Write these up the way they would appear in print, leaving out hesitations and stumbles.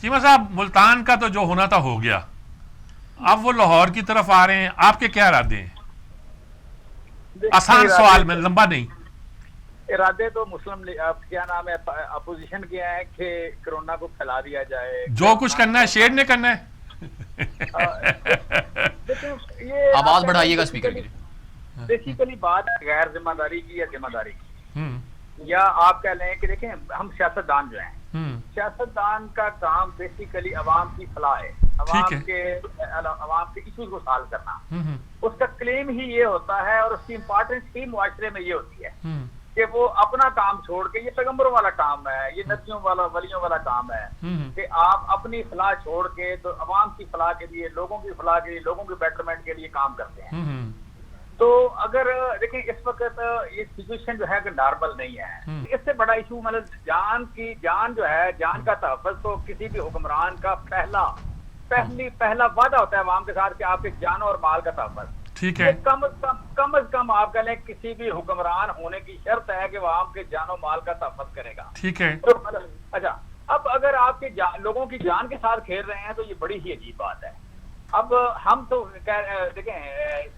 चीमा साहब, मुल्तान का तो जो होना था हो गया, अब वो लाहौर की तरफ आ रहे हैं, आपके क्या इरादे हैं? आसान सवाल में, लंबा नहीं। इरादे तो मुस्लिम क्या नाम है अपोजिशन के हैं कि कोरोना को फैला दिया जाए, जो कुछ करना है शेर ने करना है। देखिए ये आवाज बढ़ाइएगा स्पीकर की। बेसिकली बात गैर जिम्मेदारी की या जिम्मेदारी की, हम्म, या आप कह लें कि देखें हम सियासतदान जो हैं, हम्म, सियासतदान का काम बेसिकली अवाम की फलाह है, ठीक है। अवाम के इश्यूज को सॉल्व करना। हम्म, उसका क्लेम ही ये होता है और उसकी इंपॉर्टेंस ही मुआशरे में ये होती है हम्म, कि वो अपना काम छोड़ के, ये पैगंबरों वाला काम है, ये नबियों वाला वलियों वाला काम है हम्म, कि आप अपनी फलाह छोड़ के तो अवाम की फलाह के लिए, लोगों की फलाह के लिए, लोगों के बेटरमेंट के लिए काम करते हैं। हम्म, तो अगर देखिए इस वक्त ये सिचुएशन जो है कि नॉर्मल नहीं है, इससे बड़ा इशू मतलब जान जो है, जान का तहफ़्फ़ुज़ तो किसी भी हुक्मरान का पहला वादा होता है अवाम के साथ कि आपके जान और माल का तहफ़्फ़ुज़। ठीक है। कम अज कम आप कह लें किसी भी हुक्मरान होने की शर्त है कि वह आपके जानो माल का तहफ़्फ़ुज़ करेगा। ठीक है। तो अच्छा, अब अगर आपके लोगों की जान के साथ खेल रहे हैं तो ये बड़ी ही अजीब बात है। अब हम तो देखें,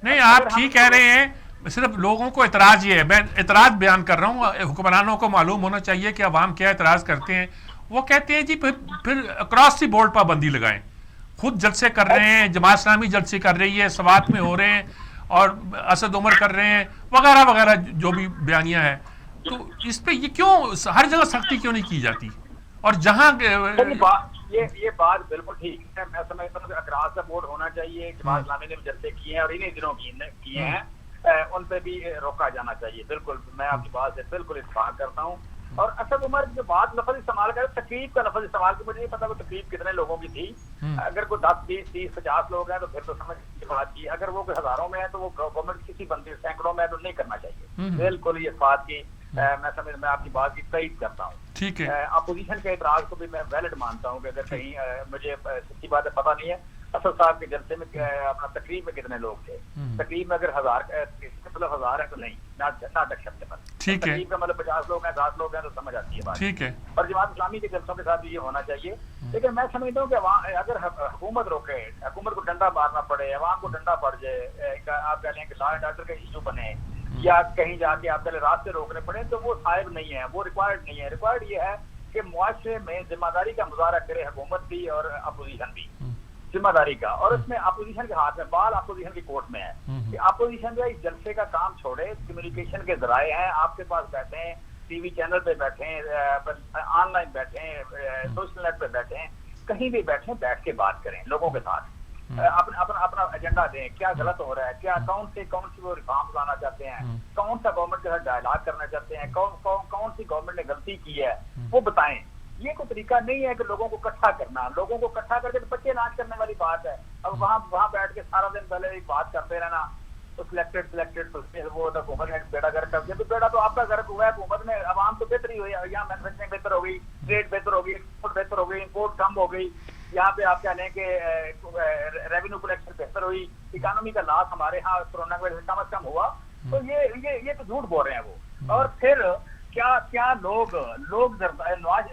नहीं, आप ठीक कह रहे हैं, सिर्फ लोगों को इतराज ये है, मैं इतराज बयान कर रहा हूँ, हुक्मरानों को मालूम होना चाहिए कि अवाम क्या इतराज करते हैं। वो कहते हैं जी फिर अक्रॉस दी बोर्ड पाबंदी लगाएं। खुद जलसे कर रहे हैं, जमात इस्लामी जलसे कर रही है, सवात में हो रहे हैं, और असद उमर कर रहे हैं, वगैरह वगैरह जो भी बयानियां है। तो इस पे ये क्यों हर जगह सख्ती क्यों नहीं की जाती? और जहां ये बात बिल्कुल ठीक है, मैं समझता हूँ कि अक्रॉस द बोर्ड होना चाहिए। जमात इस्लामी ने जलसे किए हैं और इन्हीं दिनों किए हैं, उन पे भी रोका जाना चाहिए। बिल्कुल, मैं आपकी बात से बिल्कुल इत्तेफाक करता हूँ। और असद उमर जो बात लफ्ज़ इस्तेमाल करे, तकरीब का लफ्ज़ इस्तेमाल की, मुझे नहीं पता वो तकरीब कितने लोगों की थी। अगर कोई 10, 20, 30, 50 लोग हैं तो फिर तो समझ की बात की। अगर वो हजारों में है तो वो गवर्नमेंट किसी बंदे सैकड़ों में है तो नहीं करना चाहिए। बिल्कुल ये बात की मैं आपकी बात की तईद करता हूँ। ठीक है। अपोजिशन के इतराज को भी मैं वैलिड मानता हूँ कि अगर कहीं मुझे सच्ची बात है पता नहीं है असद साहब के जलसे में अपना तकरीब में कितने लोग थे। तकरीब में अगर 1000 है तो नहीं, नॉट एक्सेप्टेबल। ठीक है। तकरीब का मतलब 50 लोग हैं, 10 लोग हैं तो समझ आती है बात। ठीक है। और जमात इस्लामी के जलसों के साथ भी ये होना चाहिए। लेकिन मैं समझता हूँ कि अगर हुकूमत रोके, हुकूमत को डंडा मारना पड़े, अवाम को डंडा पड़ जाए, आप कह लें कि लॉ एंड ऑर्डर का इशू बने, या कहीं जाके आप पहले रास्ते रोकने पड़े, तो वो साहिब नहीं है, वो रिक्वायर्ड नहीं है। रिक्वायर्ड ये है कि मुआशरे में जिम्मेदारी का मुजाहरा करे हुकूमत भी और अपोजिशन भी, जिम्मेदारी का। और उसमें अपोजिशन के हाथ में, बाल अपोजिशन की कोर्ट में है कि अपोजिशन जो है इस जलसे का काम छोड़े। कम्युनिकेशन के जराए हैं, आपके पास बैठे हैं, टीवी चैनल पे बैठे हैं, ऑनलाइन बैठे हैं, सोशल नेट पे बैठे हैं, कहीं भी बैठे, बैठ के बात करें लोगों के साथ, अपना एजेंडा दें, क्या गलत हो रहा है, क्या कौन सी वो रिफॉर्म्स लाना चाहते हैं, कौन सा गवर्नमेंट के साथ डायलॉग करना चाहते हैं, कौन सी गवर्नमेंट ने गलती की है, वो बताएं। ये कोई तरीका नहीं है कि लोगों को इकट्ठा करना। लोगों को इकट्ठा करके तो बच्चे नाच करने वाली बात है। अब वहां बैठ के सारा दिन पहले एक बात करते रहना, तो सिलेक्टेड वो हुकूमत ने बेड़ा गर्क कर दिया। तो बेड़ा तो आपका गर्क हुआ है, हुकूमत में अवाम तो बेहतरी हुई, यहाँ मैन्युफैक्चरिंग बेहतर हो गई, ट्रेड बेहतर हो गई, एक्सपोर्ट बेहतर हो गई, इम्पोर्ट कम हो गई, यहाँ पे आप कह लें कि रेवेन्यू कलेक्शन बेहतर हुई, इकोनॉमी का लॉस हमारे यहाँ कोरोना की वजह से कम से कम हुआ। तो ये तो झूठ बोल रहे हैं वो। और फिर क्या लोग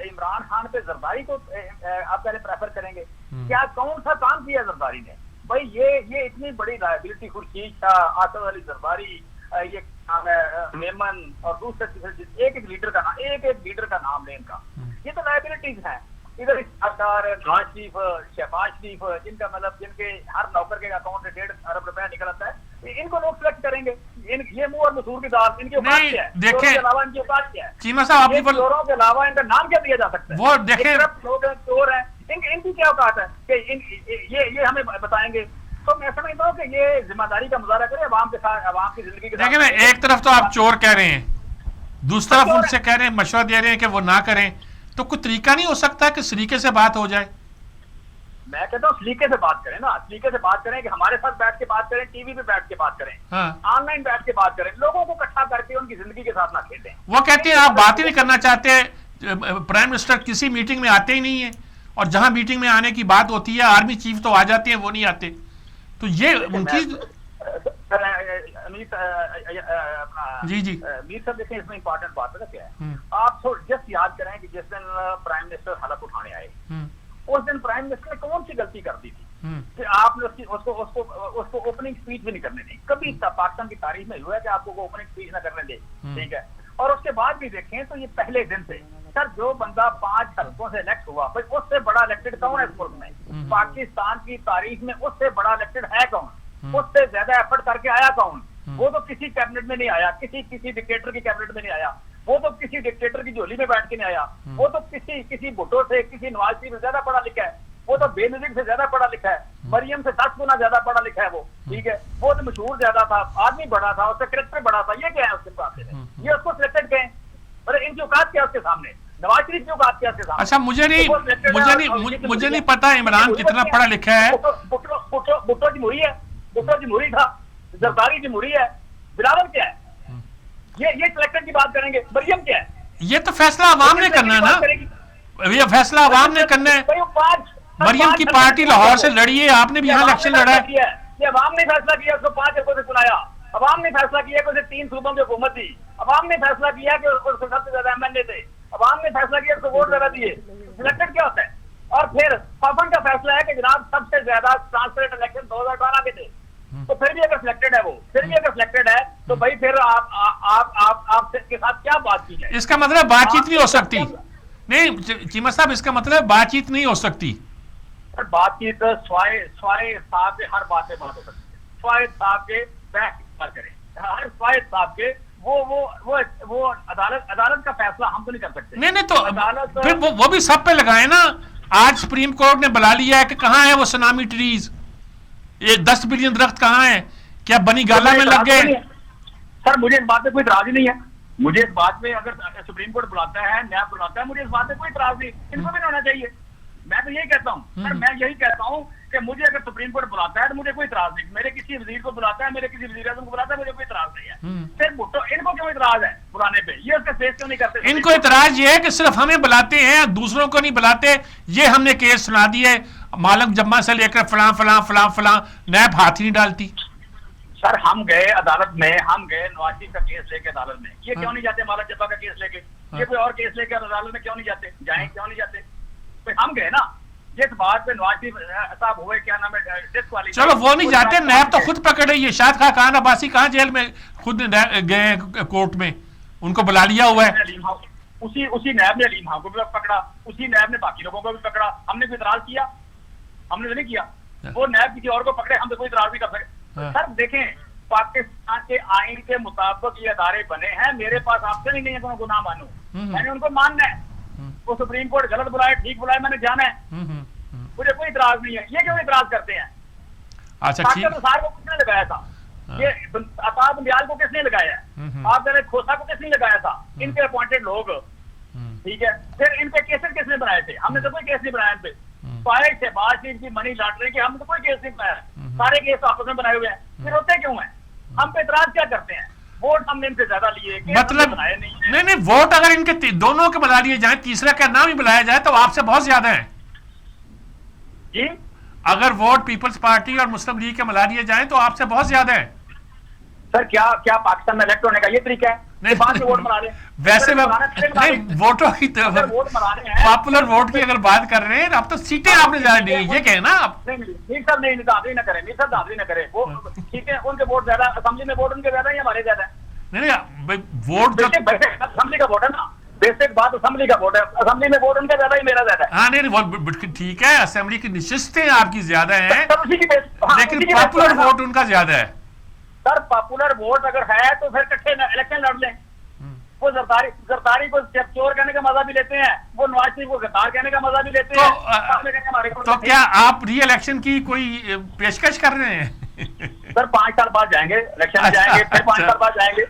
इमरान खान पे जरदारी को आप पहले प्रेफर करेंगे? क्या कौन सा काम किया जरदारी ने? भाई ये इतनी बड़ी लायबिलिटी, खुर्शीद शाह, आसफ अली जरदारी, ये नाम है मेमन, और दूसरे एक लीडर का नाम लें इनका, ये तो लायबिलिटीज हैं। इधर सरकार नवाज शरीफ, शहबाज शरीफ, जिनका मतलब जिनके हर नौकर के अकाउंट से 1.5 अरब रुपया निकल आता है, इनको लोग सिलेक्ट करेंगे। ये मुंह और मसूर की दाल, इनके औकात क्या है? देखें, के अलावा इनकी औकात क्या है? चीमा साहब, आपकी चोरों के अलावा इनका नाम क्या दिया जा सकता है? वो देखें, लोग चोर हैं, इनकी क्या औकात है कि ये हमें बताएंगे? तो मैं समझता हूँ कि ये जिम्मेदारी का मुजाहरा करें अवाम के साथ, अवाम की जिंदगी के साथ। देखिए, मैं एक तरफ तो आप चोर कह रहे हैं, दूसरी तरफ उनसे कह रहे हैं, मशवरा दे रहे हैं कि वो ना करें। तो कोई तरीका नहीं हो सकता कि सलीके से बात हो जाए? मैं कहता हूँ सलीके से बात करें ना, सलीके से बात करें कि हमारे साथ बैठ के बात करें, टीवी पे बैठ के बात करें, ऑनलाइन बैठ के बात करें, लोगों को इकट्ठा करके उनकी जिंदगी के साथ ना खेलें। वो कहते हैं आप बात ही नहीं करना चाहते, प्राइम मिनिस्टर किसी मीटिंग में आते ही नहीं है, और जहां मीटिंग में आने की बात होती है आर्मी चीफ तो आ जाते हैं, वो नहीं आते। तो ये उनकी जी मीर साहब, देखिए इसमें इंपॉर्टेंट बात है क्या है, आप जस्ट याद करें कि जिस दिन प्राइम मिनिस्टर हलफ उठाने आए, उस दिन प्राइम मिनिस्टर ने कौन सी गलती कर दी थी कि आपने उसको ओपनिंग स्पीच भी नहीं करने दी? कभी पाकिस्तान की तारीख में हुआ है कि आपको वो ओपनिंग स्पीच ना करने दे, ठीक है? और उसके बाद भी देखें तो ये पहले दिन से सर जो बंदा 5 हल्कों से इलेक्ट हुआ, भाई उससे बड़ा इलेक्टेड कौन है इस मुल्क में? पाकिस्तान की तारीख में उससे बड़ा इलेक्टेड है कौन? उससे ज्यादा एफर्ट करके आया कौन? वो तो किसी कैबिनेट में नहीं आया, किसी डिक्टेटर की कैबिनेट में नहीं आया, वो तो किसी डिक्टेटर की झोली में बैठ के नहीं आया, वो तो किसी भुट्टो से, किसी नवाज शरीफ से ज्यादा पढ़ा लिखा है, वो तो बेनजीर से ज्यादा पढ़ा लिखा है, मरियम से 10 गुना ज्यादा पढ़ा लिखा है वो, ठीक है? वो तो मशहूर ज्यादा था, आदमी बड़ा था, उसका करेक्टर बड़ा था। ये क्या है उसके पास? ये उसको सिलेक्टेड कहें? अरे इनकी औकात क्या उसके सामने? नवाज शरीफ की औकात क्या उसके सामने? अच्छा, मुझे नहीं पता इमरान कितना पढ़ा लिखा है। भुट्टो जमहूरी है, भुट्टो जमहूरी था, जरदारी जमहूरी है, बिलावल क्या है? ये सिलेक्टेड की बात करेंगे। मरियम क्या है? ये तो फैसला अवाम ने करना है ना, ये फैसला अवाम ने करना है। मरियम की पार्टी लाहौर से लड़ी है, आपने भी यहाँ इलेक्शन लड़ा है। ये अवाम ने फैसला किया, उसको 5 हल्कों से सुनाया। अवाम ने फैसला किया कि उसे 3 सूबों की हुकूमत दी। अवाम ने फैसला किया कि उसको सबसे ज्यादा एमएलए थे। अवाम ने फैसला किया उसको वोट ज्यादा दिए। सिलेक्टेड क्या होता है? और फिर पावन का फैसला है कि जनाब सबसे ज्यादा ट्रांसपेरेंट इलेक्शन 2012 के थे। तो फिर भी अगर सिलेक्टेड है वो, फिर भी अगर सिलेक्टेड है तो भाई फिर आप के साथ क्या बात की जाए? इसका मतलब बातचीत नहीं हो सकती। नहीं चीमा साहब, इसका मतलब बातचीत नहीं हो सकती। सर बातचीत स्वाय साहब के हर बात से बात हो सकती है। स्वाय साहब के बात करें, हर स्वाय साहब के वो अदालत का फैसला हम तो नहीं कर सकते। नहीं तो फिर वो भी सब पे लगाए ना। आज सुप्रीम कोर्ट ने बुला लिया है कि कहाँ है वो सुनामी ट्रीज, ये 10 बिलियन दरख्त कहाँ है? क्या बनी गाला में लग गए? सर मुझे इस बात में कोई इतराज ही नहीं है। मुझे इस बात में अगर सुप्रीम कोर्ट बुलाता है, न्याय बुलाता है, मुझे इस बात में कोई इतराज नहीं। इनको भी नहीं होना चाहिए। मैं तो यही कहता हूँ सर, मैं यही कहता हूँ कि मुझे अगर सुप्रीम कोर्ट बुलाता है तो मुझे कोई इतराज नहीं। मेरे किसी वजीर को बुलाता है, मेरे किसी वजीर आज़म को बुलाता है, मुझे कोई इतराज नहीं है। सिर्फ भुट्टो, इनको क्यों इतराज है बुलाने पे? ये उसका फेस क्यों नहीं करते? इनको इतराज ये है कि सिर्फ हमें बुलाते हैं, दूसरों को नहीं बुलाते। ये हमने केस सुना दिए, मालक जम्मा से लेकर फलां नैब हाथ ही नहीं डालती। सर हम गए अदालत में, हम गए नवाज शरीफ का केस लेके अदालत में। ये क्यों नहीं जाते? मालक जब्बा का केस लेके, ये कोई और केस लेके अदालत में क्यों नहीं जाते? जाएं, क्यों नहीं जाते? तो हम गए ना। ये बात पे नवाज शरीफ साहब हुए, क्या नाम है, डेथ वाली, चलो वो नहीं जाते, नैब तो खुद पकड़ रही है। शाद खान अब्बासी कहाँ जेल में खुद गए कोर्ट में, उनको बुला लिया हुआ है। उसी नैब ने अलीम खान को भी पकड़ा, उसी नैब ने बाकी लोगों को भी पकड़ा। हमने कोई इतराज किया? हमने तो नहीं किया। वो नैब किसी और को पकड़े, हम तो कोई इतराज नहीं कर सकते। सर देखें, पाकिस्तान के आइन के मुताबिक ये अदारे बने हैं। मेरे पास आपसे नहीं है कि मैं गुनाह मानूं, मैंने उनको मानना है। वो सुप्रीम कोर्ट गलत बुलाए, ठीक बुलाए, मैंने जाना है। मुझे कोई इतराज नहीं है। ये क्यों इतराज करते हैं? अच्छा ठीक, सार को किसने लगाया था? ये अताब बंदियाल को किसने लगाया है? आप खोसा को किसने लगाया था? इनके अपॉइंटेड लोग, ठीक है। फिर इनके केसेस किसने बनाए थे? हमने तो कोई केस नहीं बनाया इन पे। फाइल से बातचीत की, मनी लॉन्ड्रिंग की, हमने तो कोई केस नहीं बनाया। सारे केस आपस में बनाए हुए हैं। फिर होते क्यों हैं? हम पे इतराज क्या करते हैं? वोट हमने इनसे ज्यादा लिए, मतलब नहीं वोट अगर इनके दोनों के बुला लिए जाए, तीसरा का नाम ही बुलाया जाए तो आपसे बहुत ज्यादा है जी। अगर वोट पीपल्स पार्टी और मुस्लिम लीग के बुला लिए जाए तो आपसे बहुत ज्यादा है। सर क्या पाकिस्तान में इलेक्ट होने का ये तरीका है? नहीं, बाद में वोट बना रहे। वैसे नहीं, वोटों की पॉपुलर वोट की अगर बात कर रहे हैं, अब तो सीटें आपने ज्यादा दी, ये कहे ना आप। नहीं सर, नहीं दादरी ना करें, नहीं सर दादरी ना करें। वो सीटें उनके वोट ज्यादा, असेंबली में वोट उनके ज्यादा है या हमारे ज्यादा है? नहीं वोट असेंबली का वोट है ना, बेसिक बात असेंबली का वोट है। असेंबली में वोट उनका ज्यादा ही मेरा ज्यादा है। हाँ नहीं ठीक है, असेंबली की निश्चितें आपकी ज्यादा है, लेकिन पॉपुलर वोट उनका ज्यादा है। सर पॉपुलर वोट अगर है तो फिर इकट्ठे इलेक्शन लड़ लें। वो जरदारी को चोर कहने का मजा भी लेते हैं, वो नवाज शरीफ को गद्दार कहने का मजा भी लेते हैं। तो क्या आप री इलेक्शन की कोई पेशकश कर रहे हैं? सर 5 साल बाद जाएंगे इलेक्शन में, जाएंगे फिर 5 साल बाद जाएंगे।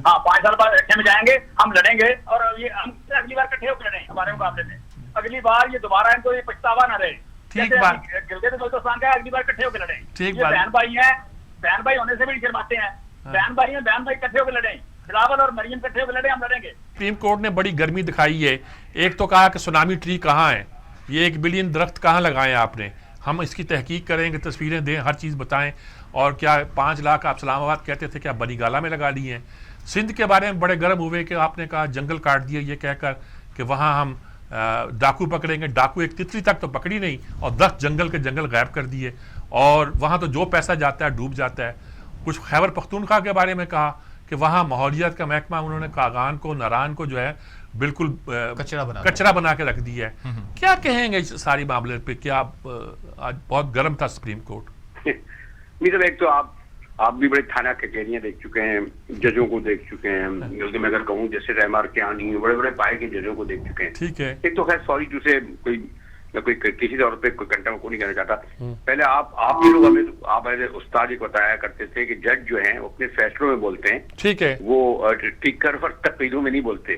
हाँ 5 साल बाद इलेक्शन में जाएंगे, हम लड़ेंगे और ये हम अगली बार इकट्ठे होकर लड़ेंगे हमारे मुकाबले में। अगली बार ये दोबारा इनको ये पछतावा ना रहे। ठीक बात, गिलगित-बल्तिस्तान का अगली बार इकट्ठे होकर लड़ेंगे। ठीक बात, बहन भाई हैं, बहन भाई होने से भी शर्माते हैं। बहन भाई हैं, बहन भाई इकट्ठे होकर लड़ें। बिलावल और मरियम इकट्ठे होकर लड़े, हम लड़ेंगे। सुप्रीम कोर्ट ने बड़ी गर्मी दिखाई है। एक तो कहा कि सुनामी ट्री कहाँ है, ये 1 बिलियन दरख्त कहाँ लगाए आपने, हम इसकी तहकीक करेंगे, तस्वीरें दें, हर चीज़ बताएं। और क्या 5 लाख आप इस्लामाबाद कहते थे, क्या बनीगाला में लगा लिए हैं? सिंध के बारे में बड़े गर्म हुए कि आपने कहा जंगल काट दिए, ये कहकर कि वहाँ हम डाकू पकड़ेंगे, डाकू एक तितली तक तो पकड़ी नहीं और 10 जंगल के जंगल गायब कर दिए, और वहाँ तो जो पैसा जाता है डूब जाता है। कुछ खैबर पख्तूनख्वा के बारे में कहा कि वहाँ माहौलियात का महकमा उन्होंने कागान को, नारान को जो है बिल्कुल कचरा बना के रख दिया है। क्या कहेंगे इस सारी मामले पे? क्या आज बहुत गर्म था सुप्रीम कोर्ट? मतलब एक तो आप भी बड़े थाना कचहरियां देख चुके हैं, जजों को देख चुके हैं, बल्कि मैं अगर कहूँ जैसे रहमार के आनी बड़े बड़े पाए के जजों को देख चुके हैं। ठीक है। एक तो खैर सॉरी टू से कोई किसी तौर पे कोई कंटेम को नहीं कहना चाहता। पहले आप भी लोग हमें, आप उस्ताद एक बताया करते थे कि जज जो हैं वो अपने फैसलों में बोलते हैं। ठीक है। वो टिकर पर तकरीरों में नहीं बोलते।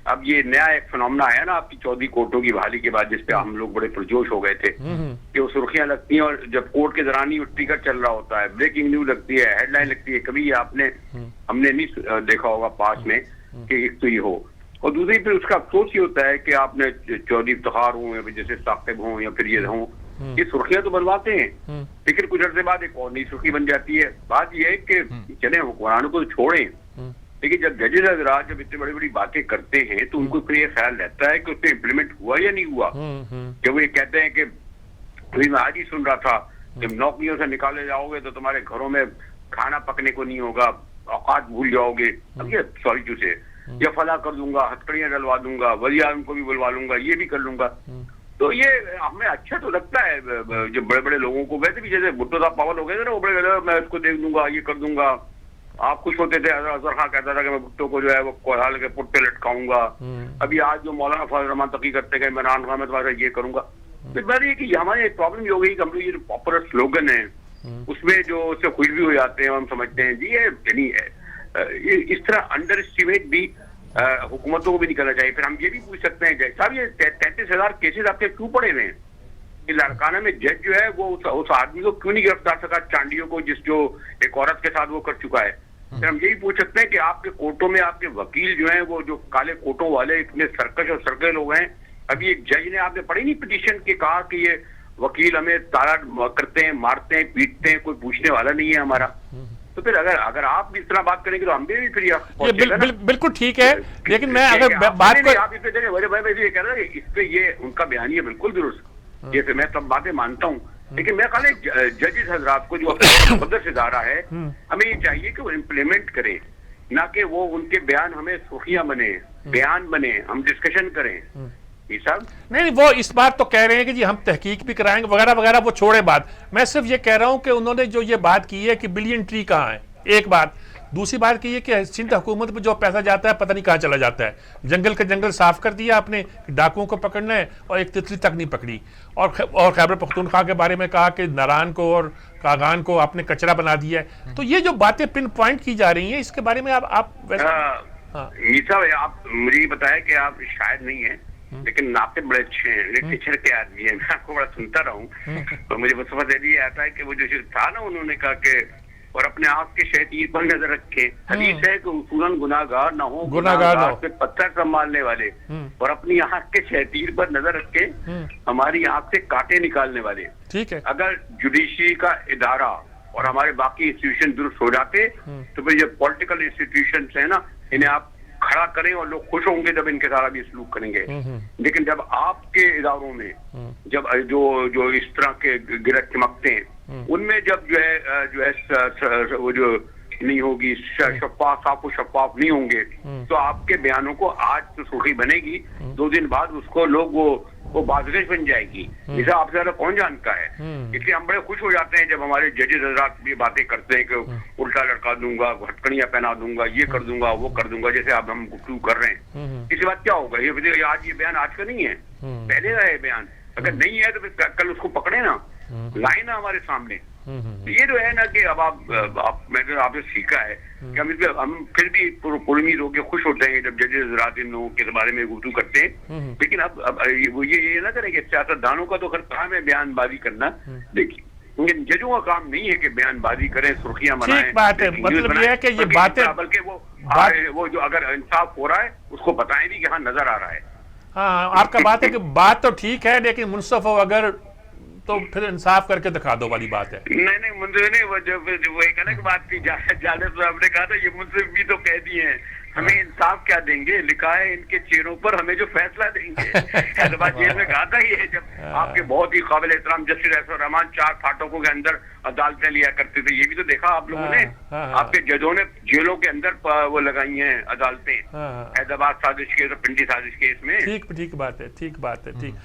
अब ये नया एक फिनोमेना आया ना आपकी 14 कोर्टों की बहाली के बाद, जिसपे हम लोग बड़े पुरजोश हो गए थे कि वो सुर्खियां लगती हैं और जब कोर्ट के दौरान ही टिकर चल रहा होता है, ब्रेकिंग न्यूज लगती है, हेडलाइन लगती है। कभी हमने नहीं देखा होगा पास में कि एक तो ये हो, और दूसरी फिर उसका अफसोस ये होता है कि आपने चौधरी इफ्तिखार हो या फिर जैसे साकिब हो या फिर ये हों, ये सुर्खियां तो बनवाते हैं, लेकिन कुछ अर्से बाद एक और नई सुर्खी बन जाती है। बात ये है कि चले हुक्मरानों को छोड़ें, लेकिन जब जजेस हज़रात जब इतनी बड़ी बड़ी बातें करते हैं तो उनको फिर ये ख्याल रहता है कि उसमें इम्प्लीमेंट हुआ या नहीं हुआ। कि वो ये कहते हैं कि अभी मैं आज ही सुन रहा था जब नौकरियों से निकाले जाओगे तो तुम्हारे घरों में खाना पकने को नहीं होगा, औकात भूल जाओगे। अब ये सॉरी टू से या फला कर दूंगा, हथकड़ियां डलवा दूंगा, वज़ीर आज़म को भी बुलवा लूंगा, ये भी कर लूंगा। तो ये हमें अच्छा तो लगता है जो बड़े बड़े लोगों को। वैसे भी जैसे भुट्टो साहब पागल हो गए थे ना, वो बड़े मैं इसको देख दूंगा, ये कर दूंगा। आप खुश होते थे, अजहर खान कहता था कि मैं भुट्टो को जो है वो कोहाल के पुट पे लटकाऊंगा। अभी आज जो मौलाना फजल रहमान तकी करते गए, इमरान खान में तुम्हारा ये करूंगा। तो बात ये कि हमारी प्रॉब्लम ये हो गई कि हम लोग ये पॉपुलर स्लोगन है उसमें जो उससे खुश भी हो जाते हैं, हम समझते हैं जी ये इस तरह अंडर एस्टिमेट भी हुकूमतों को भी नहीं करना चाहिए। फिर हम ये भी पूछ सकते हैं साहब ये 33,000 केसेस आपके क्यों पड़े हुए हैं? कि लाड़काना में जज जो है वो उस आदमी को क्यों नहीं गिरफ्तार सका, चांडियों को, जो एक औरत के साथ वो कर चुका है। फिर हम यही पूछ सकते हैं कि आपके कोर्टों में आपके वकील जो हैं वो जो काले कोटों वाले इतने सरकश और सरके लोग हैं। अभी एक जज ने आपने पढ़ी नहीं पिटीशन के कहा कि ये वकील हमें तारा करते हैं, मारते हैं, पीटते हैं, कोई पूछने वाला नहीं है हमारा। तो फिर अगर आप इस तरह बात करेंगे तो हम भी फिर बिल्कुल ठीक है। लेकिन मैं अगर बात को आप इस पे ये कह रहा है इस पे ये उनका बयान ये बिल्कुल दुरुस्त, जैसे मैं सब बातें मानता हूँ, लेकिन मैं कहना जजेस हजरात को जो मुकद्दस इदारा है हमें ये चाहिए कि वो इम्प्लीमेंट करें, ना कि वो उनके बयान हमें सुर्खियां बने, बयान बने, हम डिस्कशन करें। नहीं, वो इस बात तो कह रहे हैं कि जी हम तहकीक भी कराएंगे वगैरह वगैरह, वो छोड़े बात। मैं सिर्फ ये कह रहा हूं कि उन्होंने जो ये बात की है कि बिलियन ट्री कहाँ है, एक बात। दूसरी बात की है कि सिंध हुकूमत पे जो पैसा जाता है पता नहीं कहाँ चला जाता है। जंगल के जंगल साफ कर दिया आपने, डाकुओं को पकड़ना है, और एक तितली तक नहीं पकड़ी। और खैबर पख्तूनख्वा के बारे में कहा कि नारान को और कागान को आपने कचरा बना दिया है। तो ये जो बातें पिन पॉइंट की जा रही हैं, इसके बारे में आप वैसे आप मुझे बताया कि आप शायद नहीं है, लेकिन आपके बड़े अच्छे हैं, लिटरेचर के आदमी है, मैं आपको बड़ा सुनता रहा हूँ। तो मुझे बस समझ ये आता है कि वो जो था ना, उन्होंने कहा कि और अपने आँख के शैतीर पर नजर रखे। हदीस है कि उसूलन गुनाहगार ना हो, गुनाहगार पे पत्थर संभालने वाले, और अपनी आँख के शैतीर पर नजर रखे, हमारी आँख से कांटे निकालने वाले। ठीक है। अगर जुडिशरी का इदारा और हमारे बाकी इंस्टीट्यूशन दुरुस्त हो जाते तो फिर ये पॉलिटिकल इंस्टीट्यूशन है ना, इन्हें आप खड़ा करें और लोग खुश होंगे जब इनके सारा भी सलूक करेंगे। लेकिन जब आपके इदारों में जब जो इस तरह के गिरफ्त चमकते हैं, उनमें जब जो है वो जो नहीं होगी, शफाफ नहीं होंगे, तो आपके बयानों को आज तो सुर्खी बनेगी, 2 दिन बाद उसको लोग वो बाज़गश बन जाएगी। इसे आपसे ज्यादा कौन जानता है। इसलिए हम बड़े खुश हो जाते हैं जब हमारे जजेस हज़रात भी बातें करते हैं कि उल्टा लटका दूंगा, हथकड़ियां पहना दूंगा, ये कर दूंगा, वो कर दूंगा, जैसे अब हम गुफ्तगू कर रहे हैं। इसके बाद क्या होगा? ये आज ये बयान आज का नहीं है, पहले का है बयान। अगर नहीं है तो फिर कल उसको पकड़े ना, लाए ना हमारे सामने। तो ये जो है ना कि अब मैंने आपसे सीखा है कि हम फिर भी पुरउम्मीद होकर खुश होते हैं जब जजेस हज़रात इन लोगों के बारे में गुफ्तगू करते हैं। लेकिन अब वो ये ना करें कि सियासतदानों का तो खैर काम है बयानबाजी करना, देखिए जजों का काम नहीं है कि बयानबाजी करें, सुर्खियां बनाएं। बात है, मतलब ये है कि ये बातें, बल्कि वो जो अगर इंसाफ हो रहा है उसको बताएं भी कि हाँ नजर आ रहा है। हाँ, आपका बात है कि बात तो ठीक है, लेकिन मुनसफ हो अगर तो फिर इंसाफ करके दिखा दो वाली बात है। नहीं मुझे नहीं, वो एक अलग बात थी। जाने तो आपने कहा था ये मुंसिफ भी तो कह दिए हैं, हमें इंसाफ क्या देंगे, लिखा है इनके चेहरों पर हमें जो फैसला देंगे। हैदराबाद जेल में कहा था ये, जब आपके बहुत ही काबिल एहतराम जस्टिस एहसन रहमान 4 फाटकों के अंदर अदालतें लिया करते थे, ये भी तो देखा आप लोगों ने। आपके जजों ने जेलों के अंदर वो लगाई हैं अदालतें, हैदराबाद साजिश केस और पिंडी साजिश केस में। ठीक बात है, ठीक बात है, ठीक।